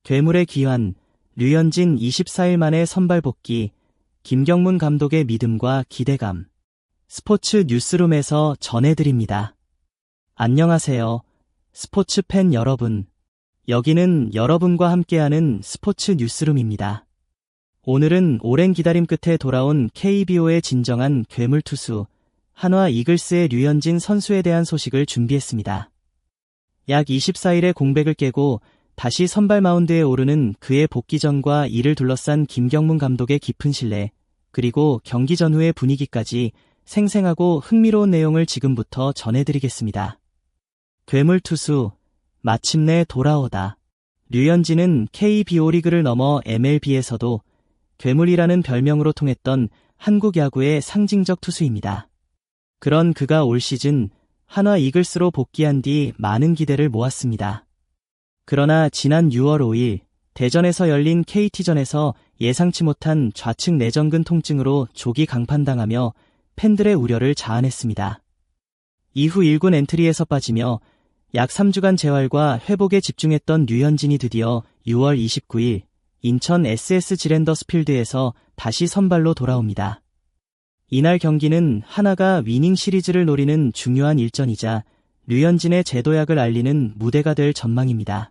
괴물의 귀환, 류현진 24일 만에 선발 복귀, 김경문 감독의 믿음과 기대감. 스포츠 뉴스룸에서 전해드립니다. 안녕하세요. 스포츠 팬 여러분. 여기는 여러분과 함께하는 스포츠 뉴스룸입니다. 오늘은 오랜 기다림 끝에 돌아온 KBO의 진정한 괴물 투수, 한화 이글스의 류현진 선수에 대한 소식을 준비했습니다. 약 24일의 공백을 깨고 다시 선발 마운드에 오르는 그의 복귀 전과 이를 둘러싼 김경문 감독의 깊은 신뢰, 그리고 경기 전후의 분위기까지 생생하고 흥미로운 내용을 지금부터 전해드리겠습니다. 괴물 투수, 마침내 돌아오다. 류현진은 KBO 리그를 넘어 MLB에서도 괴물이라는 별명으로 통했던 한국 야구의 상징적 투수입니다. 그런 그가 올 시즌 한화 이글스로 복귀한 뒤 많은 기대를 모았습니다. 그러나 지난 6월 5일 대전에서 열린 KT전에서 예상치 못한 좌측 내전근 통증으로 조기 강판당하며 팬들의 우려를 자아냈습니다. 이후 1군 엔트리에서 빠지며 약 3주간 재활과 회복에 집중했던 류현진이 드디어 6월 29일 인천 SS 지랜더스 필드에서 다시 선발로 돌아옵니다. 이날 경기는 하나가 위닝 시리즈를 노리는 중요한 일전이자 류현진의 재도약을 알리는 무대가 될 전망입니다.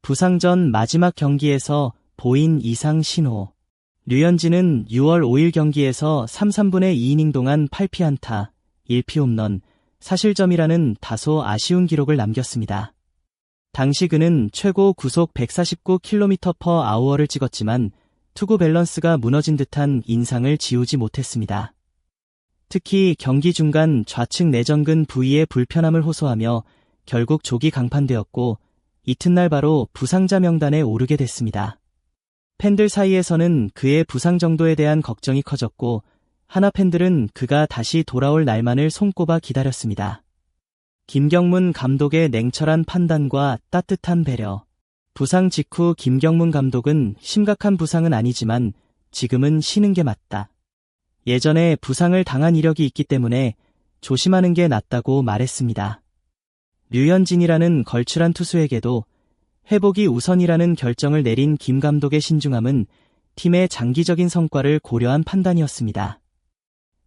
부상 전 마지막 경기에서 보인 이상 신호. 류현진은 6월 5일 경기에서 3, 3분의 2이닝 동안 8피안타, 1피 홈런, 사실점이라는 다소 아쉬운 기록을 남겼습니다. 당시 그는 최고 구속 149km/h를 찍었지만 투구 밸런스가 무너진 듯한 인상을 지우지 못했습니다. 특히 경기 중간 좌측 내전근 부위의 불편함을 호소하며 결국 조기 강판되었고 이튿날 바로 부상자 명단에 오르게 됐습니다. 팬들 사이에서는 그의 부상 정도에 대한 걱정이 커졌고 하나 팬들은 그가 다시 돌아올 날만을 손꼽아 기다렸습니다. 김경문 감독의 냉철한 판단과 따뜻한 배려. 부상 직후 김경문 감독은 심각한 부상은 아니지만 지금은 쉬는 게 맞다. 예전에 부상을 당한 이력이 있기 때문에 조심하는 게 낫다고 말했습니다. 류현진이라는 걸출한 투수에게도 회복이 우선이라는 결정을 내린 김 감독의 신중함은 팀의 장기적인 성과를 고려한 판단이었습니다.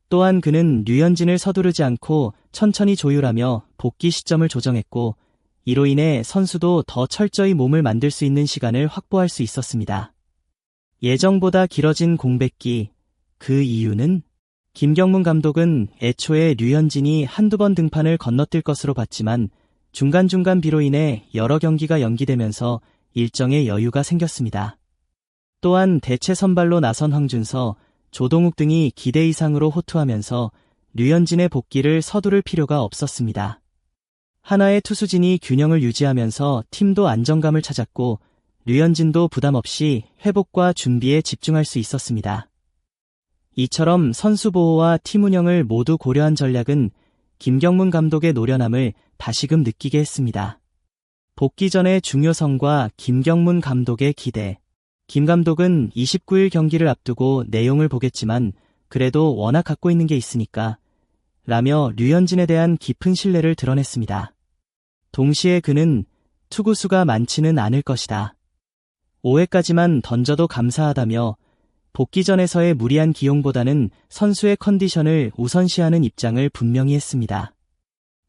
또한 그는 류현진을 서두르지 않고 천천히 조율하며 복귀 시점을 조정했고 이로 인해 선수도 더 철저히 몸을 만들 수 있는 시간을 확보할 수 있었습니다. 예정보다 길어진 공백기, 그 이유는? 김경문 감독은 애초에 류현진이 한두 번 등판을 건너뛸 것으로 봤지만 중간중간 비로 인해 여러 경기가 연기되면서 일정에 여유가 생겼습니다. 또한 대체 선발로 나선 황준서, 조동욱 등이 기대 이상으로 호투하면서 류현진의 복귀를 서두를 필요가 없었습니다. 하나의 투수진이 균형을 유지하면서 팀도 안정감을 찾았고 류현진도 부담 없이 회복과 준비에 집중할 수 있었습니다. 이처럼 선수 보호와 팀 운영을 모두 고려한 전략은 김경문 감독의 노련함을 다시금 느끼게 했습니다. 복귀 전의 중요성과 김경문 감독의 기대. 김 감독은 29일 경기를 앞두고 내용을 보겠지만 그래도 워낙 갖고 있는 게 있으니까 라며 류현진에 대한 깊은 신뢰를 드러냈습니다. 동시에 그는 투구수가 많지는 않을 것이다. 5회까지만 던져도 감사하다며 복귀 전에서의 무리한 기용보다는 선수의 컨디션을 우선시하는 입장을 분명히 했습니다.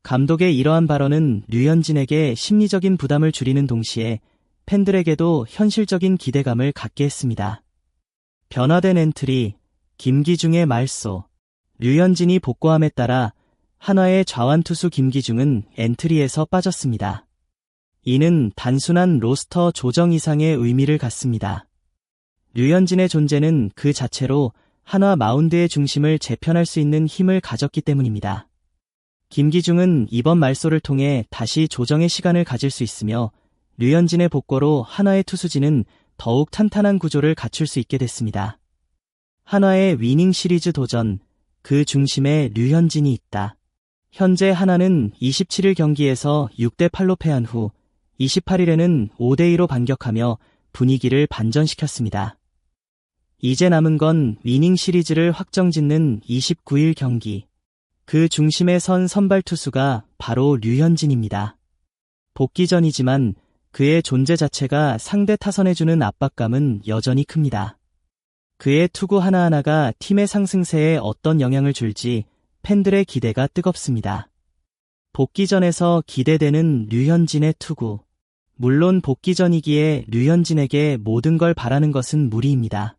감독의 이러한 발언은 류현진에게 심리적인 부담을 줄이는 동시에 팬들에게도 현실적인 기대감을 갖게 했습니다. 변화된 엔트리, 김기중의 말소. 류현진이 복귀함에 따라 한화의 좌완투수 김기중은 엔트리에서 빠졌습니다. 이는 단순한 로스터 조정 이상의 의미를 갖습니다. 류현진의 존재는 그 자체로 한화 마운드의 중심을 재편할 수 있는 힘을 가졌기 때문입니다. 김기중은 이번 말소를 통해 다시 조정의 시간을 가질 수 있으며 류현진의 복귀로 한화의 투수진은 더욱 탄탄한 구조를 갖출 수 있게 됐습니다. 한화의 위닝 시리즈 도전, 그 중심에 류현진이 있다. 현재 한화는 27일 경기에서 6대8로 패한 후 28일에는 5대2로 반격하며 분위기를 반전시켰습니다. 이제 남은 건 위닝 시리즈를 확정짓는 29일 경기. 그 중심에 선 선발 투수가 바로 류현진입니다. 복귀 전이지만 그의 존재 자체가 상대 타선해주는 압박감은 여전히 큽니다. 그의 투구 하나하나가 팀의 상승세에 어떤 영향을 줄지 팬들의 기대가 뜨겁습니다. 복귀전에서 기대되는 류현진의 투구. 물론 복귀전이기에 류현진에게 모든 걸 바라는 것은 무리입니다.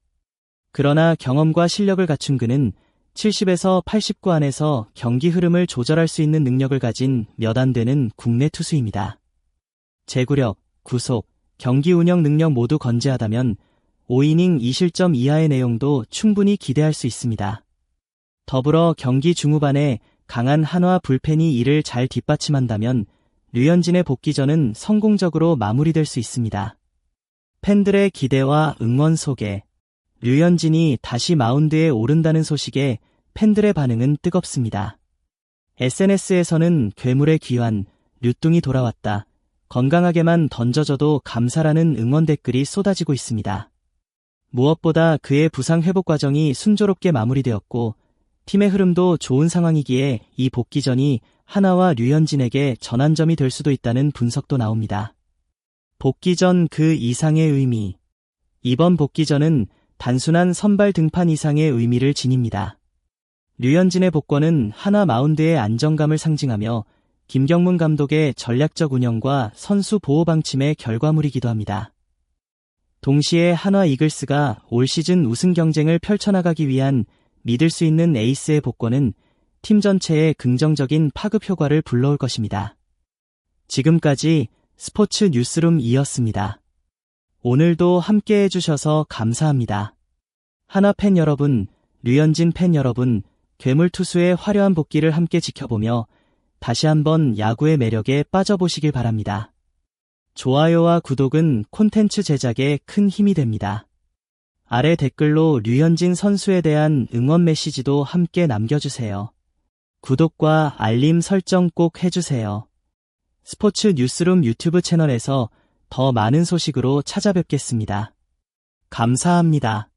그러나 경험과 실력을 갖춘 그는 70에서 89 안에서 경기 흐름을 조절할 수 있는 능력을 가진 몇 안 되는 국내 투수입니다. 제구력, 구속, 경기 운영 능력 모두 건재하다면 5이닝 2실점 이하의 내용도 충분히 기대할 수 있습니다. 더불어 경기 중후반에 강한 한화 불펜이 이를 잘 뒷받침한다면 류현진의 복귀전은 성공적으로 마무리될 수 있습니다. 팬들의 기대와 응원 속에 류현진이 다시 마운드에 오른다는 소식에 팬들의 반응은 뜨겁습니다. SNS에서는 괴물의 귀환, 류뚱이 돌아왔다. 건강하게만 던져줘도 감사라는 응원 댓글이 쏟아지고 있습니다. 무엇보다 그의 부상 회복 과정이 순조롭게 마무리되었고 팀의 흐름도 좋은 상황이기에 이 복귀전이 하나와 류현진에게 전환점이 될 수도 있다는 분석도 나옵니다. 복귀전 그 이상의 의미. 이번 복귀전은 단순한 선발 등판 이상의 의미를 지닙니다. 류현진의 복권은 하나 마운드의 안정감을 상징하며 김경문 감독의 전략적 운영과 선수 보호 방침의 결과물이기도 합니다. 동시에 한화 이글스가 올 시즌 우승 경쟁을 펼쳐나가기 위한 믿을 수 있는 에이스의 복권은 팀 전체에 긍정적인 파급 효과를 불러올 것입니다. 지금까지 스포츠 뉴스룸이었습니다. 오늘도 함께 해주셔서 감사합니다. 하나 팬 여러분, 류현진 팬 여러분, 괴물 투수의 화려한 복귀를 함께 지켜보며 다시 한번 야구의 매력에 빠져보시길 바랍니다. 좋아요와 구독은 콘텐츠 제작에 큰 힘이 됩니다. 아래 댓글로 류현진 선수에 대한 응원 메시지도 함께 남겨주세요. 구독과 알림 설정 꼭 해주세요. 스포츠 뉴스룸 유튜브 채널에서 더 많은 소식으로 찾아뵙겠습니다. 감사합니다.